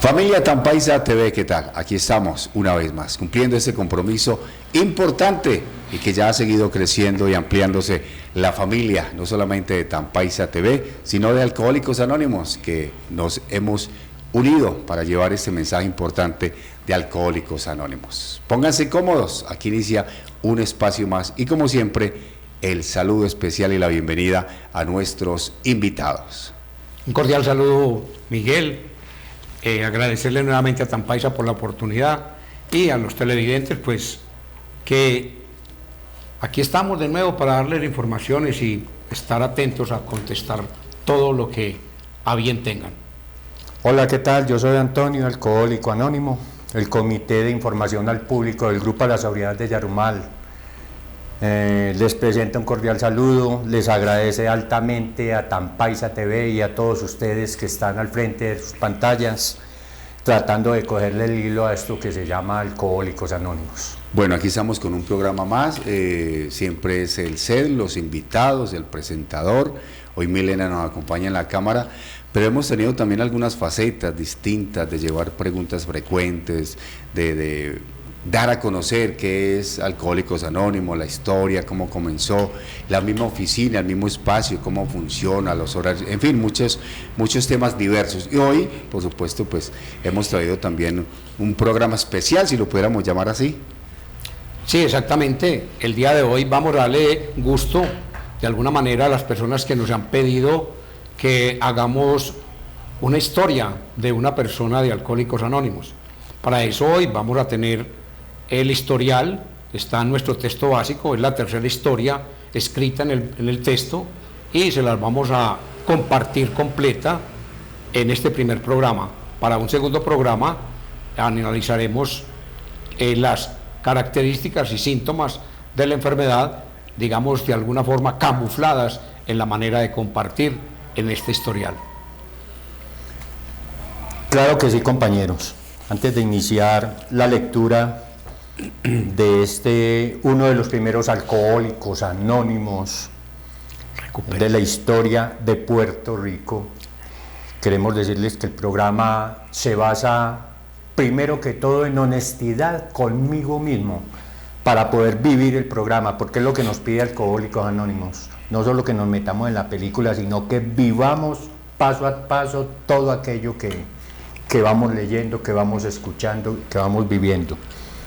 Familia Tampaisa TV, ¿qué tal? Aquí estamos una vez más, cumpliendo ese compromiso importante y que ya ha seguido creciendo y ampliándose la familia, no solamente de Tampaisa TV, sino de Alcohólicos Anónimos, que nos hemos unido para llevar este mensaje importante de Alcohólicos Anónimos. Pónganse cómodos, aquí inicia un espacio más y como siempre, el saludo especial y la bienvenida a nuestros invitados. Un cordial saludo, Miguel. Agradecerle nuevamente a Tampaisa por la oportunidad y a los televidentes, pues, que aquí estamos de nuevo para darles informaciones y estar atentos a contestar todo lo que a bien tengan. Hola, ¿qué tal? Yo soy Antonio, alcohólico anónimo, el Comité de Información al Público del Grupo a la Sobriedad de Yarumal. Les presento un cordial saludo, les agradece altamente a Tampaisa TV y a todos ustedes que están al frente de sus pantallas tratando de cogerle el hilo a esto que se llama Alcohólicos Anónimos. Bueno, aquí estamos con un programa más, siempre es el CED, los invitados, el presentador, hoy Milena nos acompaña en la cámara, pero hemos tenido también algunas facetas distintas de llevar preguntas frecuentes, de dar a conocer qué es Alcohólicos Anónimos, la historia, cómo comenzó, la misma oficina, el mismo espacio, cómo funciona, los horarios, en fin, muchos temas diversos. Y hoy, por supuesto, pues hemos traído también un programa especial, si lo pudiéramos llamar así. Sí, exactamente. El día de hoy vamos a darle gusto, de alguna manera, a las personas que nos han pedido que hagamos una historia de una persona de Alcohólicos Anónimos. Para eso hoy vamos a tener el historial, está en nuestro texto básico, es la tercera historia escrita en el texto y se las vamos a compartir completa en este primer programa. Para un segundo programa analizaremos las características y síntomas de la enfermedad, digamos de alguna forma camufladas en la manera de compartir en este historial. Claro que sí, compañeros. Antes de iniciar la lectura de uno de los primeros alcohólicos anónimos de la historia de Puerto Rico, queremos decirles que el programa se basa primero que todo en honestidad conmigo mismo para poder vivir el programa, porque es lo que nos pide Alcohólicos Anónimos, no solo que nos metamos en la película, sino que vivamos paso a paso todo aquello que vamos leyendo, que vamos escuchando, que vamos viviendo.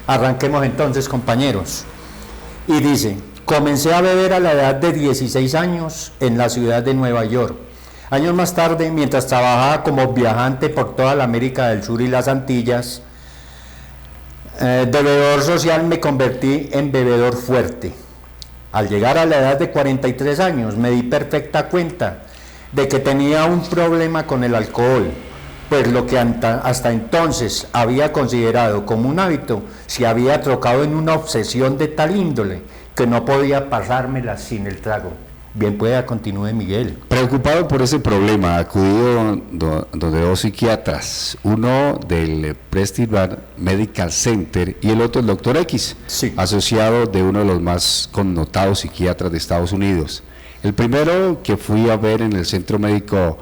Arranquemos entonces, compañeros. Y dice: comencé a beber a la edad de 16 años en la ciudad de Nueva York. Años más tarde, mientras trabajaba como viajante por toda la América del Sur y las Antillas, de bebedor social me convertí en bebedor fuerte. Al llegar a la edad de 43 años, me di perfecta cuenta de que tenía un problema con el alcohol, pues lo que hasta entonces había considerado como un hábito se había trocado en una obsesión de tal índole que no podía pasármela sin el trago. Bien pueda, continúe, Miguel. Preocupado por ese problema, acudió donde dos psiquiatras, uno del Prestige Medical Center y el otro el Dr. X, sí, asociado de uno de los más connotados psiquiatras de Estados Unidos. El primero que fui a ver en el Centro Médico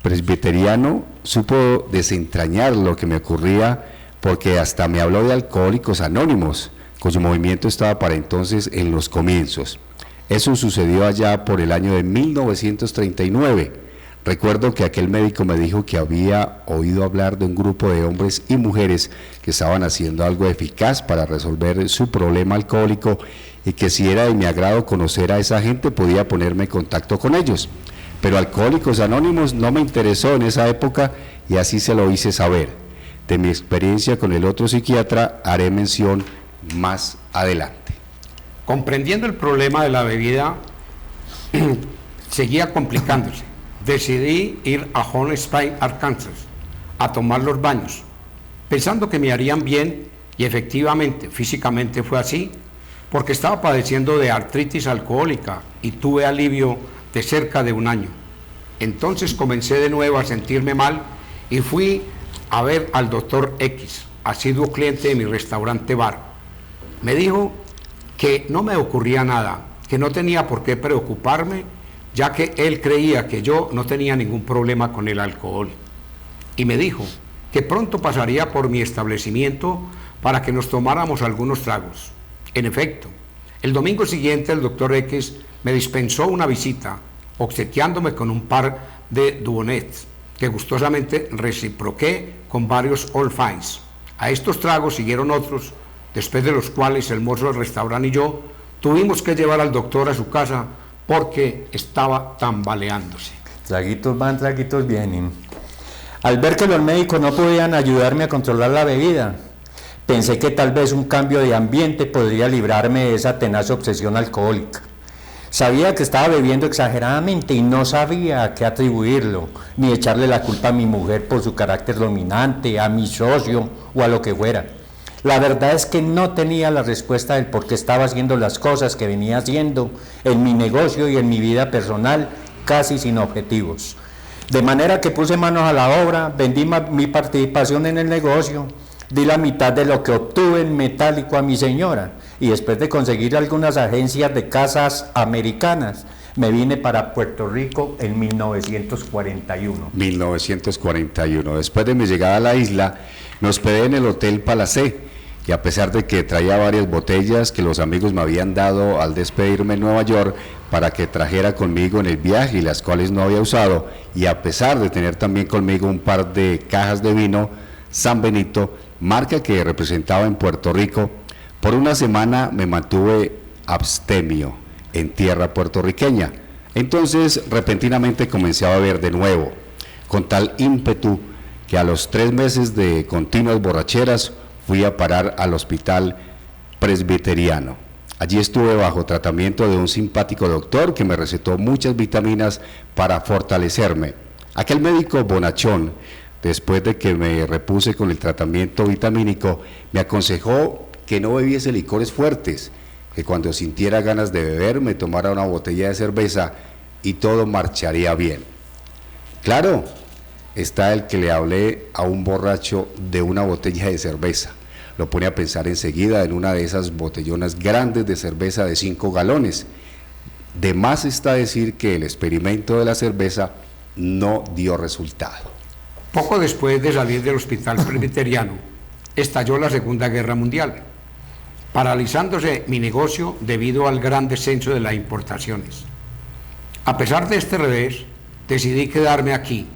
Presbiteriano supo desentrañar lo que me ocurría, porque hasta me habló de Alcohólicos Anónimos, cuyo movimiento estaba para entonces en los comienzos. Eso sucedió allá por el año de 1939. Recuerdo que aquel médico me dijo que había oído hablar de un grupo de hombres y mujeres que estaban haciendo algo eficaz para resolver su problema alcohólico y que si era de mi agrado conocer a esa gente podía ponerme en contacto con ellos. Pero Alcohólicos Anónimos no me interesó en esa época y así se lo hice saber. De mi experiencia con el otro psiquiatra haré mención más adelante. Comprendiendo el problema de la bebida, seguía complicándose. Decidí ir a Holly Springs, Arkansas, a tomar los baños, pensando que me harían bien, y efectivamente, físicamente fue así, porque estaba padeciendo de artritis alcohólica y tuve alivio de cerca de un año. Entonces comencé de nuevo a sentirme mal y fui a ver al Dr. X, asiduo cliente de mi restaurante bar. Me dijo que no me ocurría nada, que no tenía por qué preocuparme, ya que él creía que yo no tenía ningún problema con el alcohol. Y me dijo que pronto pasaría por mi establecimiento para que nos tomáramos algunos tragos. En efecto, el domingo siguiente el doctor X me dispensó una visita, obsequiándome con un par de Dubonets, que gustosamente reciproqué con varios Old Fines. A estos tragos siguieron otros, después de los cuales el mozo del restaurante y yo tuvimos que llevar al doctor a su casa porque estaba tambaleándose. Traguitos van, traguitos vienen. Al ver que los médicos no podían ayudarme a controlar la bebida, pensé que tal vez un cambio de ambiente podría librarme de esa tenaz obsesión alcohólica. Sabía que estaba bebiendo exageradamente y no sabía a qué atribuirlo, ni echarle la culpa a mi mujer por su carácter dominante, a mi socio o a lo que fuera. La verdad es que no tenía la respuesta del por qué estaba haciendo las cosas que venía haciendo en mi negocio y en mi vida personal, casi sin objetivos. De manera que puse manos a la obra, vendí mi participación en el negocio, di la mitad de lo que obtuve en metálico a mi señora y después de conseguir algunas agencias de casas americanas, me vine para Puerto Rico en 1941. 1941. Después de mi llegada a la isla, me hospedé en el Hotel Palacé y a pesar de que traía varias botellas que los amigos me habían dado al despedirme en Nueva York para que trajera conmigo en el viaje y las cuales no había usado, y a pesar de tener también conmigo un par de cajas de vino San Benito, marca que representaba en Puerto Rico, por una semana me mantuve abstemio en tierra puertorriqueña. Entonces repentinamente comencé a beber de nuevo, con tal ímpetu que a los 3 meses de continuas borracheras fui a parar al hospital presbiteriano. Allí estuve bajo tratamiento de un simpático doctor que me recetó muchas vitaminas para fortalecerme. Aquel médico bonachón, después de que me repuse con el tratamiento vitamínico, me aconsejó que no bebiese licores fuertes, que cuando sintiera ganas de beber me tomara una botella de cerveza y todo marcharía bien. Claro, está el que le hablé a un borracho de una botella de cerveza. Lo pone a pensar enseguida en una de esas botellonas grandes de cerveza de 5 galones. De más está decir que el experimento de la cerveza no dio resultado. Poco después de salir del hospital presbiteriano, estalló la Segunda Guerra Mundial, paralizándose mi negocio debido al gran descenso de las importaciones. A pesar de este revés, decidí quedarme aquí.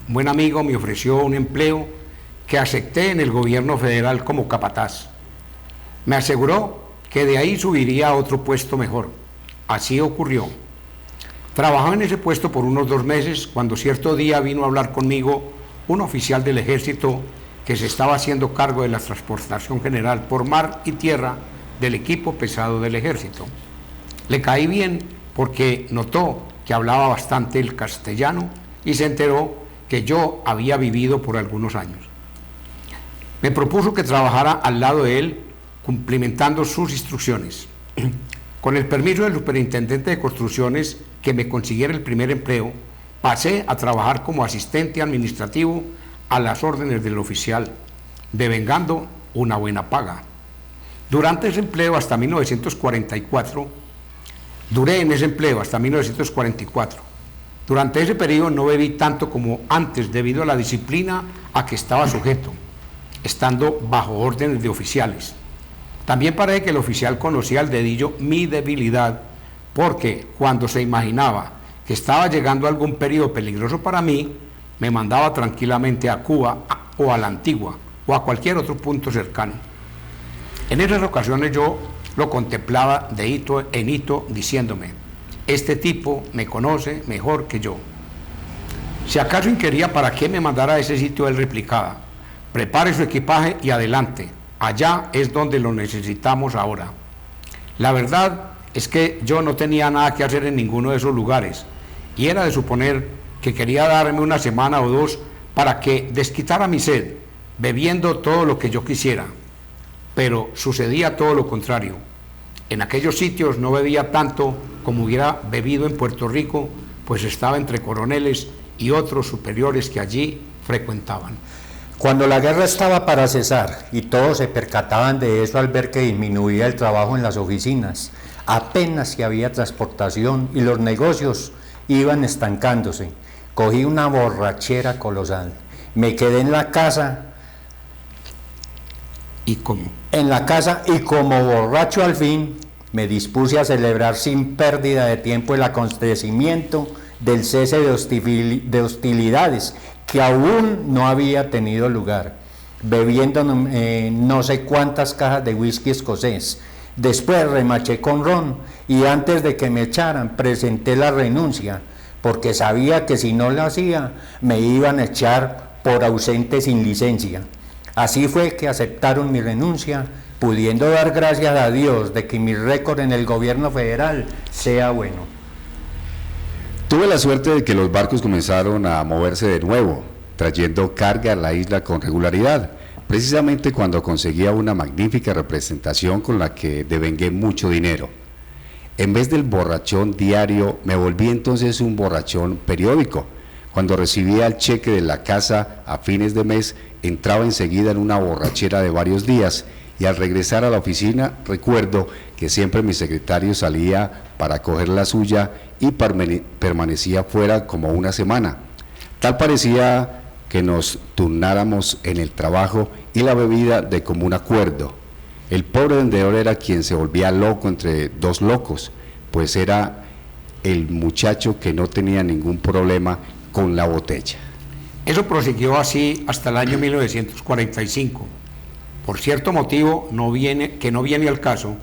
Un buen amigo me ofreció un empleo que acepté en el gobierno federal como capataz. Me aseguró que de ahí subiría a otro puesto mejor. Así ocurrió. Trabajaba en ese puesto por unos 2 meses cuando cierto día vino a hablar conmigo un oficial del ejército que se estaba haciendo cargo de la transportación general por mar y tierra del equipo pesado del ejército. Le caí bien porque notó que hablaba bastante el castellano y se enteró que yo había vivido por algunos años. Me propuso que trabajara al lado de él, cumplimentando sus instrucciones. Con el permiso del superintendente de construcciones que me consiguiera el primer empleo, pasé a trabajar como asistente administrativo a las órdenes del oficial, devengando una buena paga. Duré en ese empleo hasta 1944. Durante ese periodo no bebí tanto como antes debido a la disciplina a que estaba sujeto, estando bajo órdenes de oficiales. También parece que el oficial conocía al dedillo mi debilidad, porque cuando se imaginaba que estaba llegando algún periodo peligroso para mí, me mandaba tranquilamente a Cuba o a la Antigua o a cualquier otro punto cercano. En esas ocasiones yo lo contemplaba de hito en hito diciéndome: este tipo me conoce mejor que yo. Si acaso inquiría para qué me mandara a ese sitio, él replicaba: prepare su equipaje y adelante, allá es donde lo necesitamos ahora. La verdad es que yo no tenía nada que hacer en ninguno de esos lugares y era de suponer que quería darme una semana o 2 para que desquitara mi sed, bebiendo todo lo que yo quisiera. Pero sucedía todo lo contrario. En aquellos sitios no bebía tanto como hubiera bebido en Puerto Rico, pues estaba entre coroneles y otros superiores que allí frecuentaban. Cuando la guerra estaba para cesar y todos se percataban de eso al ver que disminuía el trabajo en las oficinas, apenas si había transportación y los negocios iban estancándose, cogí una borrachera colosal. Me quedé en la casa. ¿Y cómo? En la casa y como borracho al fin, me dispuse a celebrar sin pérdida de tiempo el acontecimiento del cese de hostilidades que aún no había tenido lugar, bebiendo no sé cuántas cajas de whisky escocés. Después remaché con ron y antes de que me echaran presenté la renuncia, porque sabía que si no lo hacía me iban a echar por ausente sin licencia. Así fue que aceptaron mi renuncia, pudiendo dar gracias a Dios de que mi récord en el gobierno federal sea bueno. Tuve la suerte de que los barcos comenzaron a moverse de nuevo, trayendo carga a la isla con regularidad, precisamente cuando conseguía una magnífica representación con la que devengué mucho dinero. En vez del borrachón diario, me volví entonces un borrachón periódico. Cuando recibía el cheque de la casa a fines de mes, entraba enseguida en una borrachera de varios días, y al regresar a la oficina recuerdo que siempre mi secretario salía para coger la suya y permanecía fuera como una semana. Tal parecía que nos turnáramos en el trabajo y la bebida de común acuerdo. El pobre vendedor era quien se volvía loco entre dos locos, pues era el muchacho que no tenía ningún problema con la botella. Eso prosiguió así hasta el año 1945. Por cierto motivo que no viene al caso,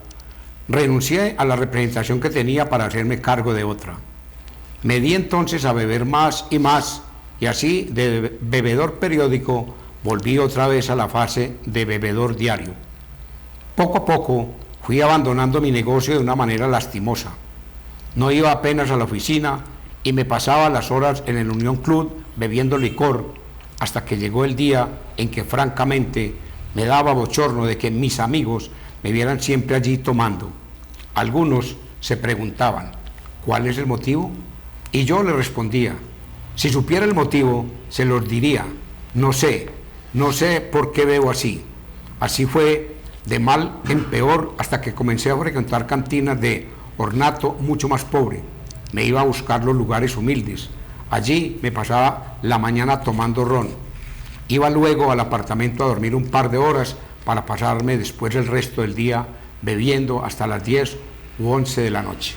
renuncié a la representación que tenía para hacerme cargo de otra. Me di entonces a beber más y más, y así de bebedor periódico volví otra vez a la fase de bebedor diario. Poco a poco fui abandonando mi negocio de una manera lastimosa. No iba apenas a la oficina y me pasaba las horas en el Unión Club bebiendo licor, hasta que llegó el día en que francamente me daba bochorno de que mis amigos me vieran siempre allí tomando. Algunos se preguntaban, ¿cuál es el motivo? Y yo les respondía, si supiera el motivo, se los diría, no sé por qué bebo así. Así fue de mal en peor hasta que comencé a frecuentar cantinas de ornato mucho más pobre. Me iba a buscar los lugares humildes. Allí me pasaba la mañana tomando ron. Iba luego al apartamento a dormir un par de horas para pasarme después el resto del día bebiendo hasta las 10 u 11 de la noche.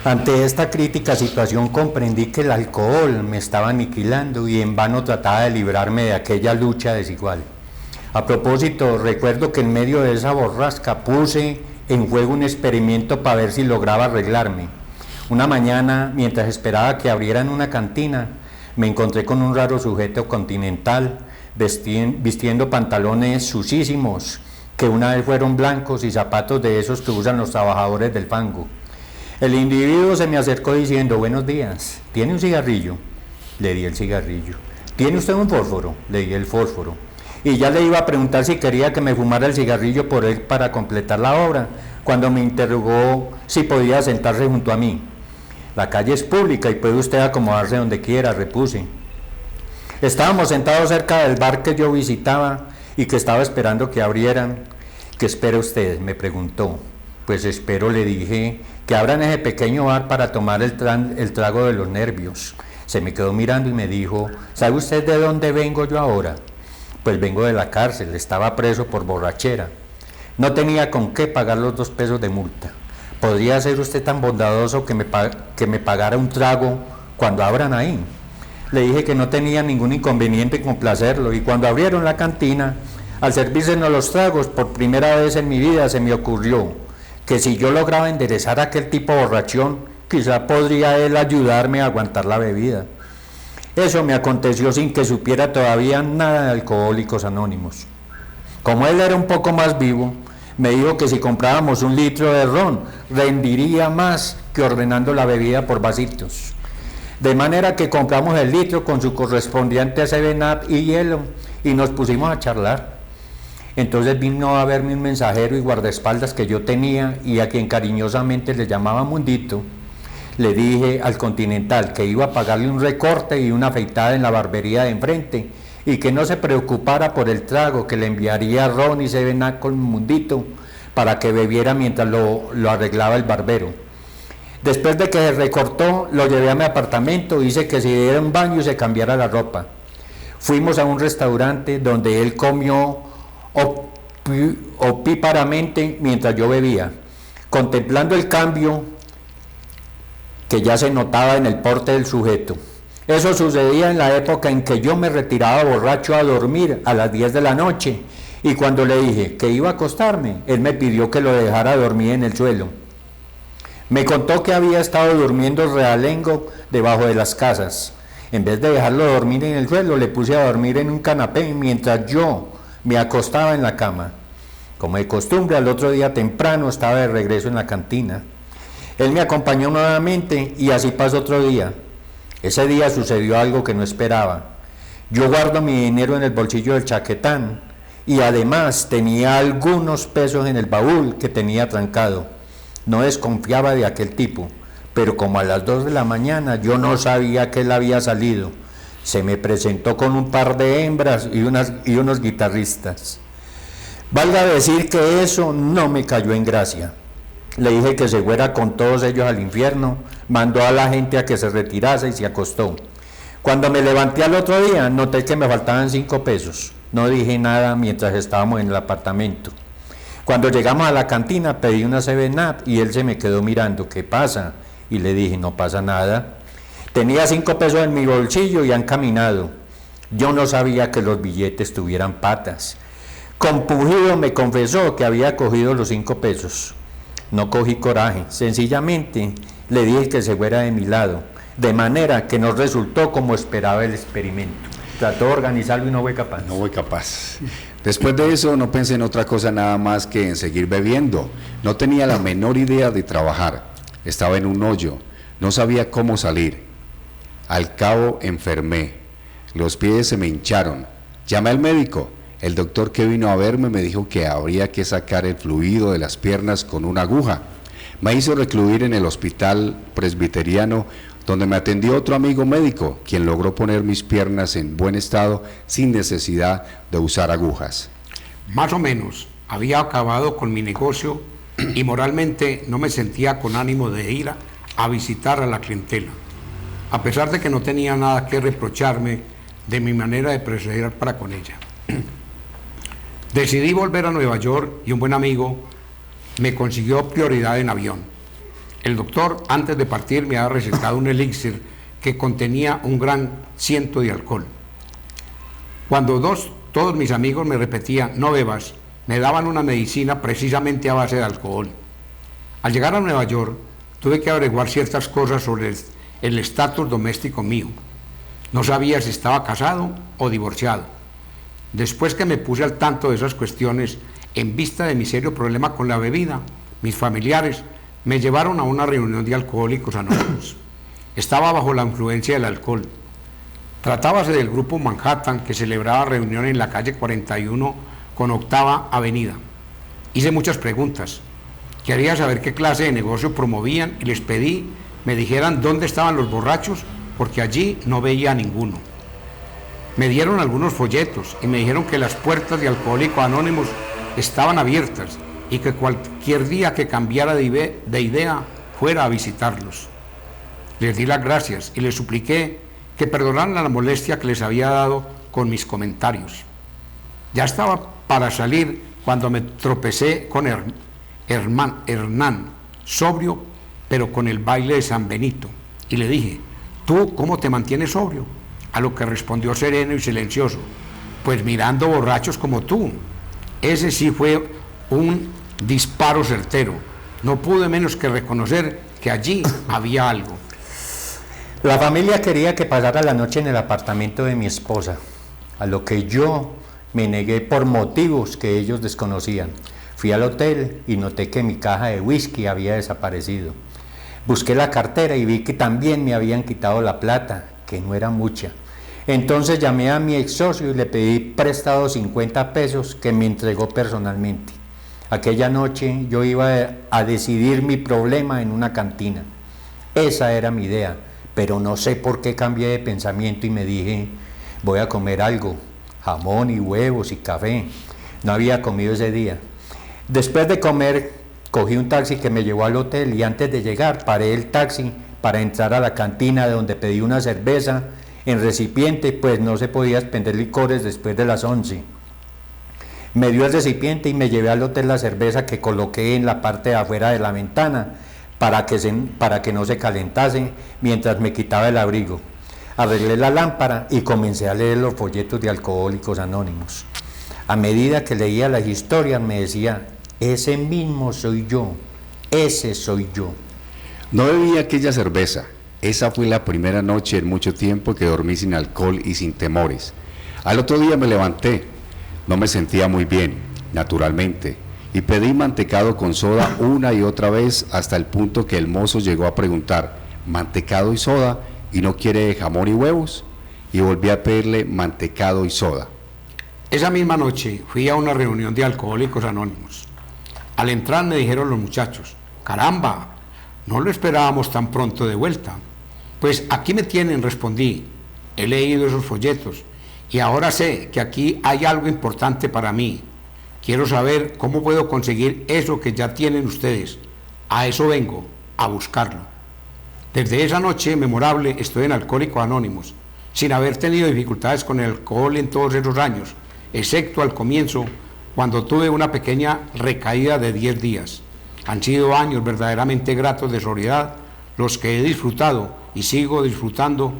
Ante esta crítica situación comprendí que el alcohol me estaba aniquilando y en vano trataba de librarme de aquella lucha desigual. A propósito, recuerdo que en medio de esa borrasca puse en juego un experimento para ver si lograba arreglarme. Una mañana, mientras esperaba que abrieran una cantina, me encontré con un raro sujeto continental, vistiendo pantalones sucísimos, que una vez fueron blancos, y zapatos de esos que usan los trabajadores del fango. El individuo se me acercó diciendo, buenos días, ¿tiene un cigarrillo? Le di el cigarrillo. ¿Tiene usted un fósforo? Le di el fósforo. Y ya le iba a preguntar si quería que me fumara el cigarrillo por él para completar la obra, cuando me interrogó si podía sentarse junto a mí. La calle es pública y puede usted acomodarse donde quiera, repuse. Estábamos sentados cerca del bar que yo visitaba y que estaba esperando que abrieran. ¿Qué espera usted?, me preguntó. Pues espero, le dije, que abran ese pequeño bar para tomar el trago de los nervios. Se me quedó mirando y me dijo, ¿sabe usted de dónde vengo yo ahora? Pues vengo de la cárcel, estaba preso por borrachera. No tenía con qué pagar los 2 pesos de multa. ¿Podría ser usted tan bondadoso que me pagara un trago cuando abran ahí? Le dije que no tenía ningún inconveniente en complacerlo, y cuando abrieron la cantina, al servírsenos los tragos, por primera vez en mi vida se me ocurrió que si yo lograba enderezar a aquel tipo borrachón, quizá podría él ayudarme a aguantar la bebida. Eso me aconteció sin que supiera todavía nada de Alcohólicos Anónimos. Como él era un poco más vivo, me dijo que si comprábamos 1 litro de ron, rendiría más que ordenando la bebida por vasitos. De manera que compramos el litro con su correspondiente 7-Up y hielo y nos pusimos a charlar. Entonces vino a verme un mensajero y guardaespaldas que yo tenía y a quien cariñosamente le llamaba Mundito. Le dije al Continental que iba a pagarle un recorte y una afeitada en la barbería de enfrente y que no se preocupara por el trago, que le enviaría ron y 7-Up con Mundito para que bebiera mientras lo arreglaba el barbero. Después de que se recortó, lo llevé a mi apartamento, hice que se diera un baño y se cambiara la ropa. Fuimos a un restaurante donde él comió opíparamente mientras yo bebía, contemplando el cambio que ya se notaba en el porte del sujeto. Eso sucedía en la época en que yo me retiraba borracho a dormir a las 10 de la noche, y cuando le dije que iba a acostarme, él me pidió que lo dejara dormir en el suelo. Me contó que había estado durmiendo realengo debajo de las casas. En vez de dejarlo dormir en el suelo, le puse a dormir en un canapé mientras yo me acostaba en la cama. Como de costumbre, al otro día temprano estaba de regreso en la cantina. Él me acompañó nuevamente y así pasó otro día. Ese día sucedió algo que no esperaba. Yo guardo mi dinero en el bolsillo del chaquetán y además tenía algunos pesos en el baúl que tenía trancado. No desconfiaba de aquel tipo, pero como a las 2 de la mañana yo no sabía que él había salido. Se me presentó con un par de hembras y unos guitarristas. Valga decir que eso no me cayó en gracia. Le dije que se fuera con todos ellos al infierno, mandó a la gente a que se retirase y se acostó. Cuando me levanté al otro día, noté que me faltaban 5 pesos. No dije nada mientras estábamos en el apartamento. Cuando llegamos a la cantina, pedí una 7-Up y él se me quedó mirando. ¿Qué pasa? Y le dije, no pasa nada. Tenía 5 pesos en mi bolsillo y han caminado. Yo no sabía que los billetes tuvieran patas. Compungido me confesó que había cogido los 5 pesos. No cogí coraje, sencillamente le dije que se fuera de mi lado, de manera que no resultó como esperaba el experimento. Trató de organizarlo y no fue capaz. No fue capaz. Después de eso no pensé en otra cosa nada más que en seguir bebiendo. No tenía la menor idea de trabajar. Estaba en un hoyo. No sabía cómo salir. Al cabo enfermé. Los pies se me hincharon. Llamé al médico. El doctor que vino a verme me dijo que habría que sacar el fluido de las piernas con una aguja. Me hizo recluir en el hospital presbiteriano, donde me atendió otro amigo médico, quien logró poner mis piernas en buen estado sin necesidad de usar agujas. Más o menos, había acabado con mi negocio y moralmente no me sentía con ánimo de ir a visitar a la clientela, a pesar de que no tenía nada que reprocharme de mi manera de proceder para con ella. Decidí volver a Nueva York y un buen amigo me consiguió prioridad en avión. El doctor, antes de partir, me había recetado un elixir que contenía un gran ciento de alcohol. Cuando todos mis amigos me repetían, no bebas, me daban una medicina precisamente a base de alcohol. Al llegar a Nueva York, tuve que averiguar ciertas cosas sobre el estatus doméstico mío. No sabía si estaba casado o divorciado. Después que me puse al tanto de esas cuestiones, en vista de mi serio problema con la bebida, mis familiares me llevaron a una reunión de alcohólicos anónimos. Estaba bajo la influencia del alcohol. Tratábase del grupo Manhattan, que celebraba reunión en la calle 41 con 8ª Avenida. Hice muchas preguntas. Quería saber qué clase de negocio promovían y les pedí me dijeran dónde estaban los borrachos, porque allí no veía a ninguno. Me dieron algunos folletos y me dijeron que las puertas de Alcohólicos Anónimos estaban abiertas y que cualquier día que cambiara de idea fuera a visitarlos. Les di las gracias y les supliqué que perdonaran la molestia que les había dado con mis comentarios. Ya estaba para salir cuando me tropecé con Hernán, sobrio, pero con el baile de San Benito, y le dije, ¿tú cómo te mantienes sobrio? A lo que respondió sereno y silencioso, pues mirando borrachos como tú. Ese sí fue un disparo certero. No pude menos que reconocer que allí había algo. La familia quería que pasara la noche en el apartamento de mi esposa, a lo que yo me negué por motivos que ellos desconocían. Fui al hotel y noté que mi caja de whisky había desaparecido. Busqué la cartera y vi que también me habían quitado la plata, que no era mucha. Entonces llamé a mi ex socio y le pedí prestado 50 pesos que me entregó personalmente. Aquella noche yo iba a decidir mi problema en una cantina. Esa era mi idea, pero no sé por qué cambié de pensamiento y me dije, voy a comer algo, jamón y huevos y café. No había comido ese día. Después de comer, cogí un taxi que me llevó al hotel y antes de llegar paré el taxi para entrar a la cantina donde pedí una cerveza en recipiente, pues no se podía expender licores después de las 11. Me dio el recipiente y me llevé al hotel la cerveza que coloqué en la parte de afuera de la ventana para que no se calentase mientras me quitaba el abrigo. Arreglé la lámpara y comencé a leer los folletos de Alcohólicos Anónimos. A medida que leía las historias me decía, ese mismo soy yo, ese soy yo. No bebí aquella cerveza. Esa fue la primera noche en mucho tiempo que dormí sin alcohol y sin temores. Al otro día me levanté. No me sentía muy bien, naturalmente, y pedí mantecado con soda una y otra vez hasta el punto que el mozo llegó a preguntar, ¿mantecado y soda? ¿Y no quiere jamón y huevos? Y volví a pedirle mantecado y soda. Esa misma noche fui a una reunión de Alcohólicos Anónimos. Al entrar me dijeron los muchachos, caramba, no lo esperábamos tan pronto de vuelta. Pues aquí me tienen, respondí, he leído esos folletos y ahora sé que aquí hay algo importante para mí. Quiero saber cómo puedo conseguir eso que ya tienen ustedes. A eso vengo, a buscarlo. Desde esa noche memorable estoy en Alcohólicos Anónimos, sin haber tenido dificultades con el alcohol en todos esos años, excepto al comienzo, cuando tuve una pequeña recaída de 10 días. Han sido años verdaderamente gratos de sobriedad, los que he disfrutado y sigo disfrutando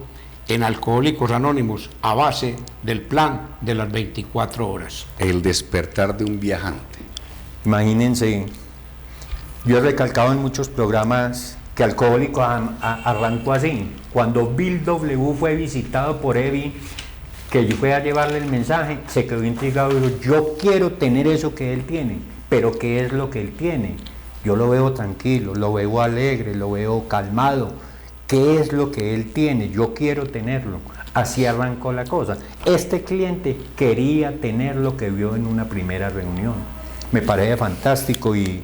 en Alcohólicos Anónimos a base del plan de las 24 horas. El despertar de un viajante. Imagínense, yo he recalcado en muchos programas que Alcohólicos arrancó así. Cuando Bill W. fue visitado por Evi, que yo fui a llevarle el mensaje, se quedó intrigado y dijo, yo quiero tener eso que él tiene, pero ¿qué es lo que él tiene? Yo lo veo tranquilo, lo veo alegre, lo veo calmado. ¿Qué es lo que él tiene? Yo quiero tenerlo. Así arrancó la cosa. Este cliente quería tener lo que vio en una primera reunión. Me parece fantástico y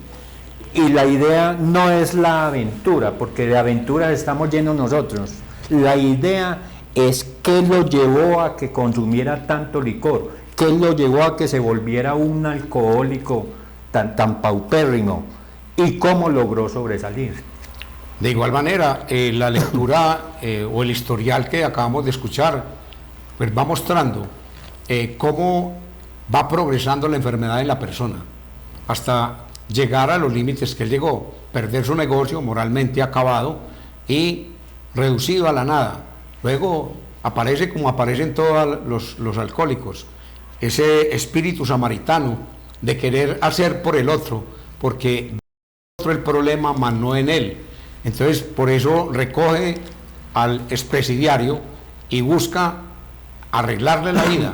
la idea no es la aventura, porque de aventuras estamos llenos nosotros. La idea es qué lo llevó a que consumiera tanto licor, qué lo llevó a que se volviera un alcohólico tan paupérrimo y cómo logró sobresalir. De igual manera, la lectura o el historial que acabamos de escuchar, pues va mostrando cómo va progresando la enfermedad en la persona, hasta llegar a los límites que él llegó, perder su negocio moralmente acabado y reducido a la nada. Luego aparece como aparecen todos los alcohólicos, ese espíritu samaritano de querer hacer por el otro, porque otro el problema, mas no en él. Entonces, por eso recoge al expresidiario y busca arreglarle la vida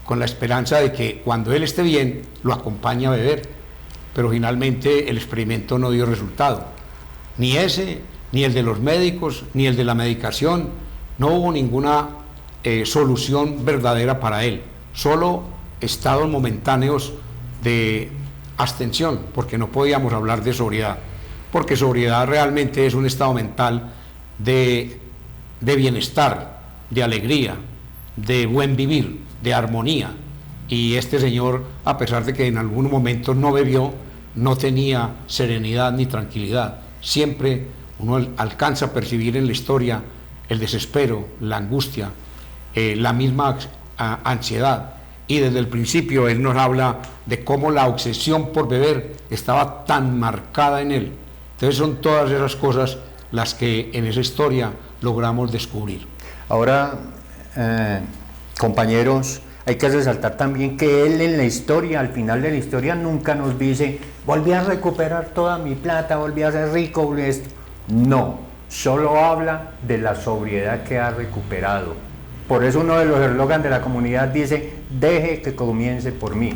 con la esperanza de que cuando él esté bien, lo acompañe a beber. Pero finalmente el experimento no dio resultado. Ni ese, ni el de los médicos, ni el de la medicación. No hubo ninguna solución verdadera para él. Solo estados momentáneos de abstención, porque no podíamos hablar de sobriedad. Porque sobriedad realmente es un estado mental de bienestar, de alegría, de buen vivir, de armonía. Y este señor, a pesar de que en algunos momentos no bebió, no tenía serenidad ni tranquilidad. Siempre uno alcanza a percibir en la historia el desespero, la angustia, la misma ansiedad. Y desde el principio él nos habla de cómo la obsesión por beber estaba tan marcada en él. Entonces son todas esas cosas las que en esa historia logramos descubrir. Ahora, compañeros, hay que resaltar también que él en la historia, al final de la historia, nunca nos dice, volví a recuperar toda mi plata, volví a ser rico, volví a esto. No, solo habla de la sobriedad que ha recuperado. Por eso uno de los eslogans de la comunidad dice, deje que comience por mí.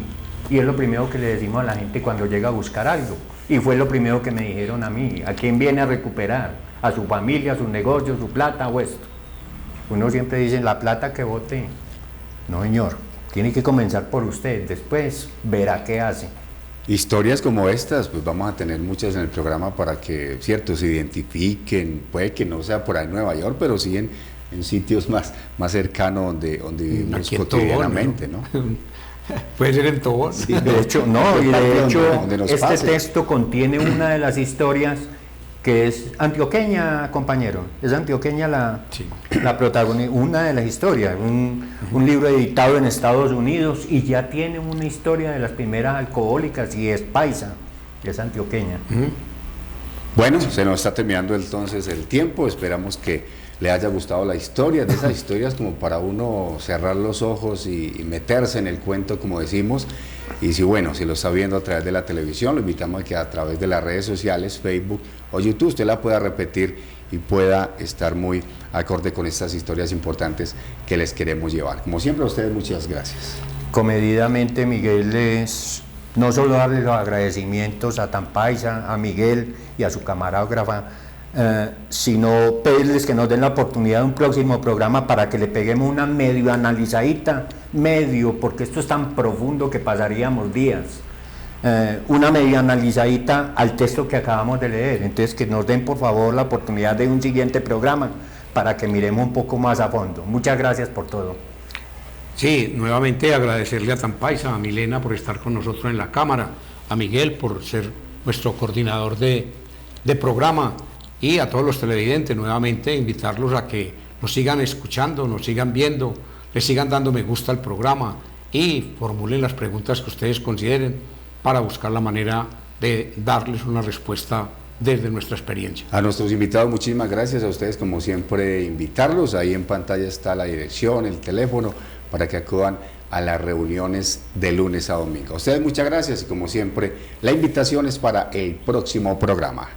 Y es lo primero que le decimos a la gente cuando llega a buscar algo. Y fue lo primero que me dijeron a mí, ¿a quién viene a recuperar? ¿A su familia, a su negocio, su plata o esto? Uno siempre dice, la plata que bote. No, señor, tiene que comenzar por usted, después verá qué hace. Historias como estas, pues vamos a tener muchas en el programa para que, cierto, se identifiquen, puede que no sea por ahí en Nueva York, pero sí en sitios más cercanos donde vivimos cotidianamente, ¿no? Puede ser en Tobón. Sí, de hecho, no, y de hecho, este texto contiene una de las historias que es antioqueña, compañero. Es antioqueña la protagonista, una de las historias, un libro editado en Estados Unidos y ya tiene una historia de las primeras alcohólicas y es paisa, es antioqueña. Bueno, se nos está terminando entonces el tiempo, esperamos que le haya gustado la historia, de esas historias como para uno cerrar los ojos y meterse en el cuento, como decimos. Y si lo está viendo a través de la televisión, lo invitamos a que a través de las redes sociales, Facebook o YouTube, usted la pueda repetir y pueda estar muy acorde con estas historias importantes que les queremos llevar. Como siempre, a ustedes muchas gracias. Comedidamente, Miguel, no solo darle los agradecimientos a Tampaisa, a Miguel y a su camarógrafa, sino pedirles que nos den la oportunidad de un próximo programa para que le peguemos una medio analizadita, porque esto es tan profundo que pasaríamos días, una medio analizadita al texto que acabamos de leer. Entonces que nos den por favor la oportunidad de un siguiente programa para que miremos un poco más a fondo. Muchas gracias por todo. Sí, nuevamente agradecerle a Tampaisa, a Milena por estar con nosotros en la cámara, a Miguel por ser nuestro coordinador de programa, y a todos los televidentes nuevamente invitarlos a que nos sigan escuchando, nos sigan viendo, les sigan dando me gusta al programa y formulen las preguntas que ustedes consideren para buscar la manera de darles una respuesta desde nuestra experiencia. A nuestros invitados, muchísimas gracias. A ustedes, como siempre, invitarlos. Ahí en pantalla está la dirección, el teléfono, para que acudan a las reuniones de lunes a domingo. A ustedes muchas gracias y como siempre, la invitación es para el próximo programa.